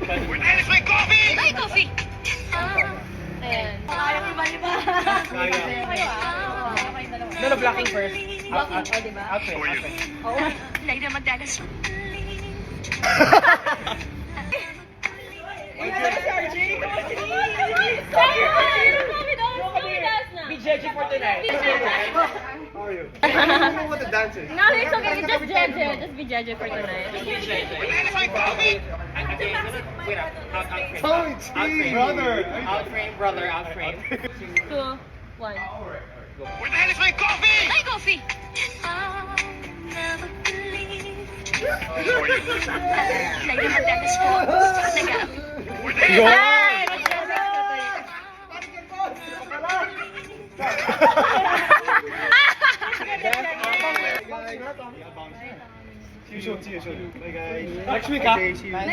Where's my coffee? Ay, coffee! Ayan. Kaya ko iba-iba. Kaya. Kayo kayong dalawa. No, no, blocking first. Blocking, oh, diba? Outfit, outfit. Oo. Like na magdalas. Uy, nasa si RJ. Be judging for tonight. How are you? I don't know what the dance is. No, it's okay. Just judge it. Just be judge it for tonight. Where's my coffee? Wait up. Outframe. Oh, it's me, brother. Outframe, brother, outframe. 2, 1. Where the hell is my coffee? Ay, coffee! Never believed. Like na magdalas po. Nag-aap. Where the hell? Ay, See you soon. Bye, guys. Next week, Okay, see you. ah.